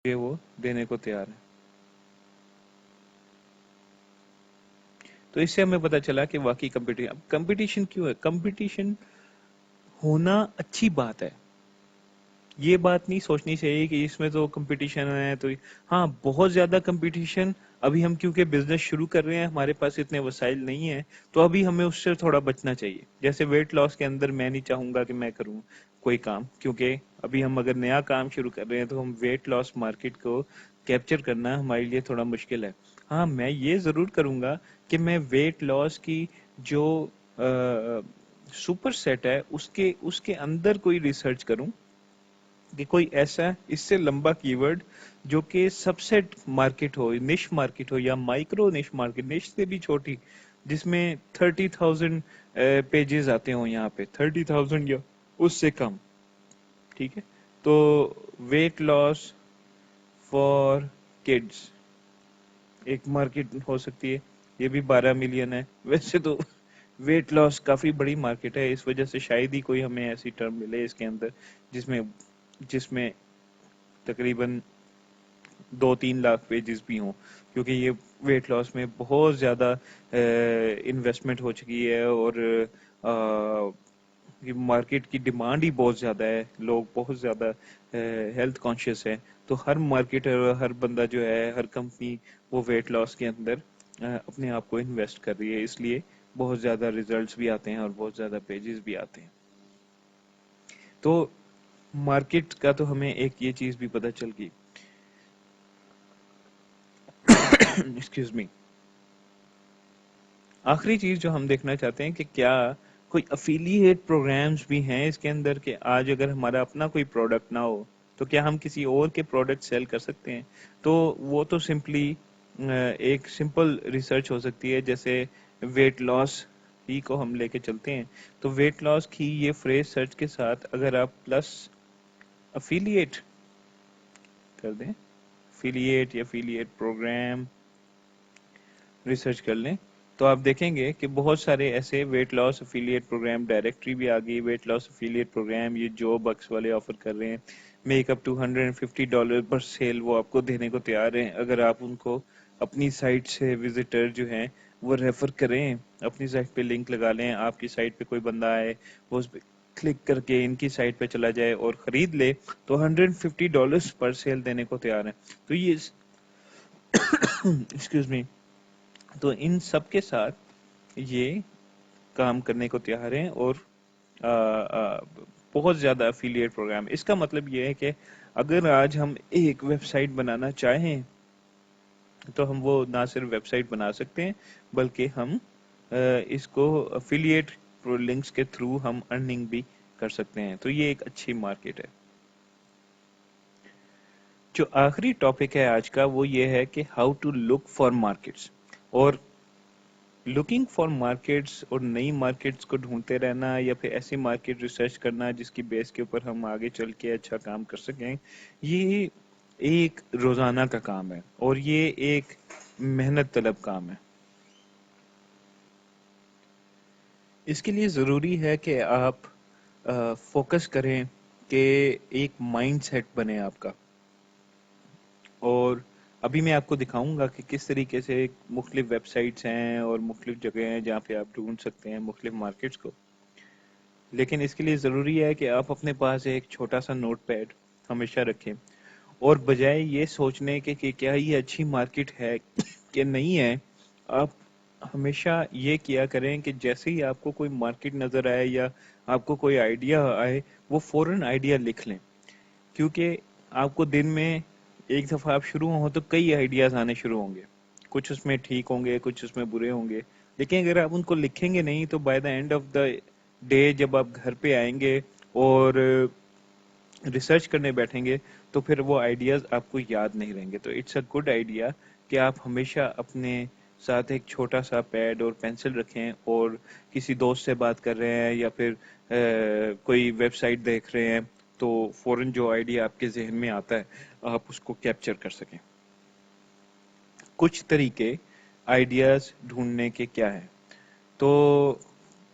یہ وہ دینے کو تیار ہے. تو اس سے ہمیں پتا چلا کہ واقعی کمپٹیشن کیوں ہے. کمپٹیشن ہونا اچھی بات ہے. یہ بات نہیں سوچنی چاہیے کہ اس میں تو کمپٹیشن ہے تو ہاں بہت زیادہ کمپٹیشن. ابھی ہم کیونکہ بزنس شروع کر رہے ہیں, ہمارے پاس اتنے وسائل نہیں ہیں, تو ابھی ہمیں اس سے تھوڑا بچنا چاہیے. جیسے ویٹ لاس کے اندر میں نہیں چاہوں گا کہ میں کروں کوئی کام, کیونکہ ابھی ہم اگر نیا کام شروع کر رہے ہیں تو ہم ویٹ لاس مارکیٹ کو کیپچر کرنا ہمارے لیے تھوڑا مشکل ہے. ہاں میں یہ ضرور کروں گا کہ میں ویٹ لاس کی جو سپر سیٹ ہے اس کے اندر کوئی ریسرچ کروں کہ کوئی ایسا اس سے لمبا کی ورڈ جو کہ سب سیٹ مارکیٹ ہو, نش مارکیٹ ہو یا مائکرو نش مارکیٹ, نش سے بھی چھوٹی, جس میں 30,000 پیجز آتے ہوں یہاں پہ 30,000 یا اس سے کم. ٹھیک ہے, تو ویٹ لاس فار کڈس ایک مارکیٹ ہو سکتی ہے. یہ بھی 12 ملین ہے. ویسے تو ویٹ لاس کافی بڑی مارکیٹ ہے, اس وجہ سے شاید ہی کوئی ہمیں ایسی ٹرم ملے اس کے اندر جس میں تقریباً 2-3 لاکھ پیجز بھی ہوں, کیونکہ یہ ویٹ لاس میں بہت زیادہ انویسٹمنٹ ہو چکی ہے, اور مارکیٹ کی ڈیمانڈ ہی بہت زیادہ ہے, لوگ بہت زیادہ ہیلتھ کانشیس ہیں. تو ہر مارکیٹر, ہر بندہ جو ہے, ہر کمپنی وہ ویٹ لاس کے اندر اپنے آپ کو انویسٹ کر رہی ہے, اس لیے بہت زیادہ ریزلٹس بھی آتے ہیں اور بہت زیادہ پیجز بھی آتے ہیں. تو مارکیٹ کا تو ہمیں ایک یہ چیز بھی پتہ چل گئی. Excuse me. آخری چیز جو ہم دیکھنا چاہتے ہیں کہ کیا کوئی افیلیٹ پروگرامز بھی ہیں اس کے اندر, کہ آج اگر ہمارا اپنا کوئی پروڈکٹ نہ ہو تو کیا ہم کسی اور کے پروڈکٹ سیل کر سکتے ہیں. تو وہ تو سمپلی ایک سمپل ریسرچ ہو سکتی ہے. جیسے ویٹ لاس ہی کو ہم لے کے چلتے ہیں, تو ویٹ لاس کی یہ فریز سرچ کے ساتھ اگر آپ پلس افیلیٹ کر دیں, افیلیٹ یا افیلیٹ پروگرام ریسرچ کر لیں, تو آپ دیکھیں گے کہ بہت سارے ایسے weight loss affiliate program directory بھی آ گئی. ویٹ لاس افیلیٹ پروگرام یہ جو بکس والے آفر کر رہے ہیں, میک اپ ٹو $150 پر سیل وہ آپ کو دینے کو تیار ہیں, اگر آپ ان کو اپنی سائٹ سے وزٹر جو ہیں وہ ریفر کریں, اپنی سائٹ پہ لنک لگا لیں, آپ کی سائٹ پہ کوئی بندہ آئے وہ اس پہ کلک کر کے ان کی سائٹ پہ چلا جائے اور خرید لے, تو $150 پر سیل دینے کو تیار ہیں. تو یہ ایکسکیوز می, تو ان سب کے ساتھ یہ کام کرنے کو تیار ہیں, اور بہت زیادہ افیلیٹ پروگرام. اس کا مطلب یہ ہے کہ اگر آج ہم ایک ویب سائٹ بنانا چاہیں تو ہم وہ نہ صرف ویب سائٹ بنا سکتے ہیں, بلکہ ہم اس کو افیلیٹ لنکس کے تھرو ہم ارننگ بھی کر سکتے ہیں. تو یہ ایک اچھی مارکیٹ ہے. جو آخری ٹاپک ہے آج کا وہ یہ ہے کہ how to look for markets, اور لوکنگ فار مارکیٹس اور نئی مارکیٹس کو ڈھونڈتے رہنا, یا پھر ایسی مارکیٹ ریسرچ کرنا جس کی بیس کے اوپر ہم آگے چل کے اچھا کام کر سکیں, یہ ایک روزانہ کا کام ہے اور یہ ایک محنت طلب کام ہے. اس کے لیے ضروری ہے کہ آپ فوکس کریں, کہ ایک مائنڈ سیٹ بنے آپ کا. اور ابھی میں آپ کو دکھاؤں گا کہ کس طریقے سے مختلف ویب سائٹس ہیں اور مختلف جگہ ہیں جہاں پہ آپ ڈھونڈ سکتے ہیں مختلف مارکیٹس کو. لیکن اس کے لیے ضروری ہے کہ آپ اپنے پاس ایک چھوٹا سا نوٹ پیڈ ہمیشہ رکھیں, اور بجائے یہ سوچنے کے کہ کیا یہ اچھی مارکیٹ ہے کہ نہیں ہے, آپ ہمیشہ یہ کیا کریں کہ جیسے ہی آپ کو کوئی مارکیٹ نظر آئے یا آپ کو کوئی آئیڈیا آئے, وہ فوراً آئیڈیا لکھ لیں. کیونکہ آپ کو دن میں ایک دفعہ آپ شروع ہوں تو کئی آئیڈیاز آنے شروع ہوں گے, کچھ اس میں ٹھیک ہوں گے, کچھ اس میں برے ہوں گے, لیکن اگر آپ ان کو لکھیں گے نہیں تو by the and of the day جب آپ گھر پہ آئیں گے اور ریسرچ کرنے بیٹھیں گے تو پھر وہ آئیڈیاز آپ کو یاد نہیں رہیں گے. تو اٹس اے گڈ آئیڈیا کہ آپ ہمیشہ اپنے ساتھ ایک چھوٹا سا پیڈ اور پینسل رکھیں, اور کسی دوست سے بات کر رہے ہیں یا پھر کوئی ویب سائٹ دیکھ رہے ہیں تو فوراً جو آئیڈیا آپ کے ذہن میں آتا ہے آپ اس کو کیپچر کر سکیں. کچھ طریقے آئیڈیاز ڈھونڈنے کے کیا ہیں, تو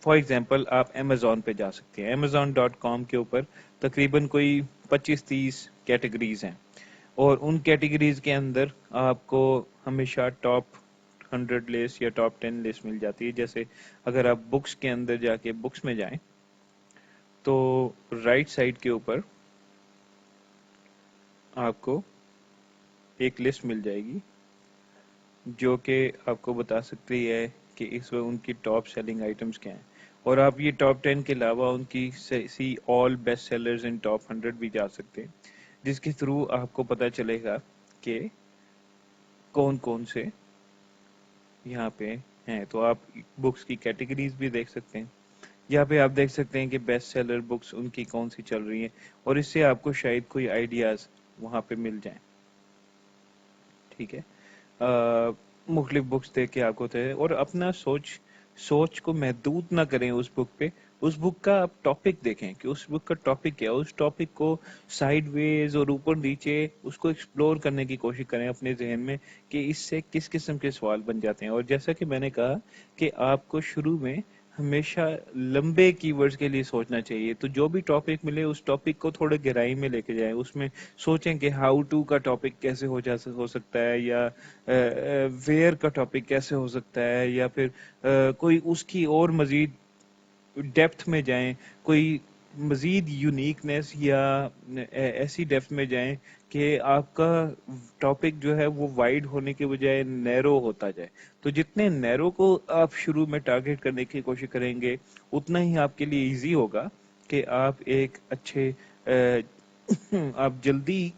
فار ایگزامپل آپ امیزون پہ جا سکتے ہیں. Amazon.com کے اوپر تقریباً کوئی 25-30 کیٹیگریز ہیں. اور ان کیٹیگریز کے اندر آپ کو ہمیشہ ٹاپ 100 لسٹ یا ٹاپ 10 لسٹ مل جاتی ہے. جیسے اگر آپ بکس کے اندر جا کے بکس میں جائیں تو رائٹ سائڈ کے اوپر آپ کو ایک لسٹ مل جائے گی جو کہ آپ کو بتا سکتی ہے کہ اس وقت ان کی ٹاپ سیلنگ آئٹمس کیا ہیں. اور آپ یہ ٹاپ 10 کے علاوہ ان کی سی آل بیسٹ سیلرز ان ٹاپ 100 بھی جا سکتے ہیں، جس کے تھرو آپ کو پتا چلے گا کہ کون کون سے یہاں پہ ہیں. تو آپ بکس کی کیٹیگریز بھی دیکھ سکتے ہیں. یہاں پہ آپ دیکھ سکتے ہیں کہ بیسٹ سیلر بکس ان کی کون سی چل رہی ہیں، اور اس سے آپ کو شاید کوئی آئیڈیاز وہاں پہ مل جائیں. ٹھیک ہے. مختلف بکس دیکھ کے آپ کو تھے، اور اپنا سوچ کو محدود نہ کریں اس بک پہ. اس بک کا آپ ٹاپک دیکھیں کہ اس بک کا ٹاپک کیا ہے. اس ٹاپک کو سائیڈ ویز اور اوپر نیچے اس کو ایکسپلور کرنے کی کوشش کریں اپنے ذہن میں کہ اس سے کس قسم کے سوال بن جاتے ہیں. اور جیسا کہ میں نے کہا کہ آپ کو شروع میں ہمیشہ لمبے کی ورڈز کے لیے سوچنا چاہیے. تو جو بھی ٹاپک ملے اس ٹاپک کو تھوڑے گہرائی میں لے کے جائیں. اس میں سوچیں کہ ہاؤ ٹو کا ٹاپک کیسے ہو سکتا ہے، یا ویئر کا ٹاپک کیسے ہو سکتا ہے، یا پھر کوئی اس کی اور مزید ڈیپتھ میں جائیں، کوئی مزید یونیکنیس یا ایسی ڈیپتھ میں جائیں کہ آپ کا ٹاپک جو ہے وہ وائڈ ہونے کے بجائے نیرو ہوتا جائے. تو جتنے نیرو کو آپ شروع میں ٹارگٹ کرنے کی کوشش کریں گے اتنا ہی آپ کے لیے ایزی ہوگا کہ آپ ایک اچھے آپ جلدی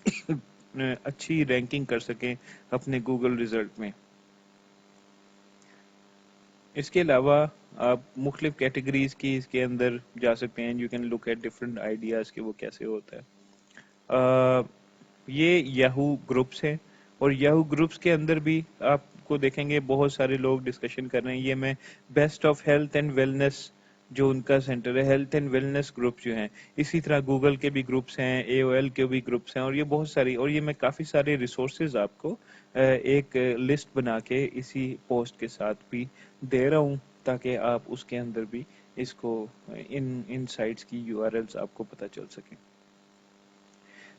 اچھی رینکنگ کر سکیں اپنے گوگل ریزلٹ میں. اس کے علاوہ آپ مختلف کیٹیگریز کی اس کے اندر جا سکتے ہیں. You can look at different ideas کہ وہ کیسے ہوتا ہے. آ، یہ یاہو گروپس ہیں، اور یاہو گروپس کے اندر بھی آپ کو دیکھیں گے بہت سارے لوگ ڈسکشن کر رہے ہیں. یہ میں best of health and wellness جو ان کا سینٹر ہے، ہیلتھ اینڈ ویلنس گروپ جو ہیں. اسی طرح گوگل کے بھی گروپس ہیں، اے او ایل کے بھی گروپس ہیں، اور یہ بہت ساری، اور یہ میں کافی سارے ریسورسز آپ کو ایک لسٹ بنا کے اسی پوسٹ کے ساتھ بھی دے رہا ہوں تاکہ آپ اس کے اندر بھی اس کو ان سائٹس کی یو آر ایلز آپ کو پتہ چل سکیں.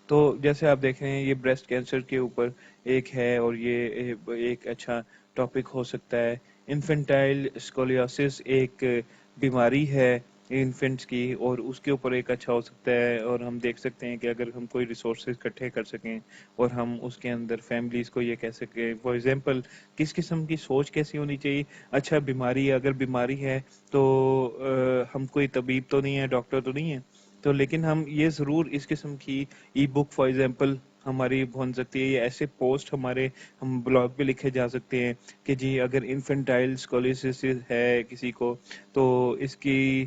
تو جیسے آپ دیکھ رہے ہیں یہ بریسٹ کینسر کے اوپر ایک ہے، اور یہ ایک اچھا ٹاپک ہو سکتا ہے. انفنٹائل اسکولیوسس ایک بیماری ہے انفنٹس کی، اور اس کے اوپر ایک اچھا ہو سکتا ہے. اور ہم دیکھ سکتے ہیں کہ اگر ہم کوئی ریسورسز اکٹھے کر سکیں اور ہم اس کے اندر فیملیز کو یہ کہہ سکیں، فار ایگزامپل کس قسم کی سوچ کیسی ہونی چاہیے. اچھا بیماری، اگر بیماری ہے تو ہم کوئی طبیب تو نہیں ہے، ڈاکٹر تو نہیں ہے، تو لیکن ہم یہ ضرور اس قسم کی ای بک فار ایگزامپل ہماری بن سکتی ہے، یا ایسے پوسٹ ہمارے ہم بلاگ پہ لکھے جا سکتے ہیں کہ جی اگر انفنٹائل اسکولیسس ہے کسی کو تو اس کی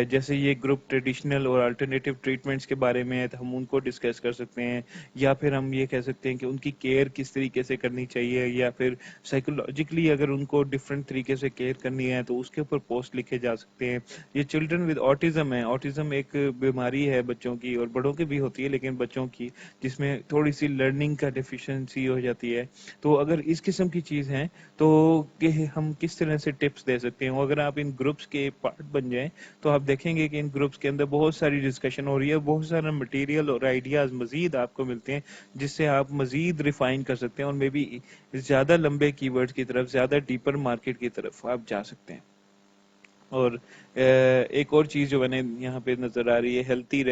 جیسے یہ گروپ ٹریڈیشنل اور الٹرنیٹیو ٹریٹمنٹس کے بارے میں ہے تو ہم ان کو ڈسکس کر سکتے ہیں. یا پھر ہم یہ کہہ سکتے ہیں کہ ان کی کیئر کس طریقے سے کرنی چاہیے، یا پھر سائیکولوجیکلی اگر ان کو ڈفرینٹ طریقے سے کیئر کرنی ہے تو اس کے اوپر پوسٹ لکھے جا سکتے ہیں. یہ چلڈرن ود آٹزم ہے. آٹزم ایک بیماری ہے بچوں کی، اور بڑوں کی بھی ہوتی ہے لیکن بچوں کی، جس میں تھوڑی سی لرننگ کا ڈیفیشنسی ہو جاتی ہے. تو اگر اس قسم کی چیز ہیں تو کہ ہم کس طرح سے ٹپس دے سکتے ہیں. اگر آپ ان گروپس کے پارٹ بن جائیں تو آپ دیکھیں گے کہ ان گروپس کے اندر بہت ساری ڈسکشن ہو رہی ہے، بہت سارا مٹیریل اور آئیڈیاز مزید آپ کو ملتے ہیں جس سے آپ مزید ریفائن کر سکتے ہیں، اور مے بی زیادہ لمبے کی ورڈز کی طرف، زیادہ ڈیپر مارکیٹ کی طرف آپ جا سکتے ہیں. اور ایک اور چیز جو میں نے یہاں پہ نظر آ رہی ہے، ہیلتھی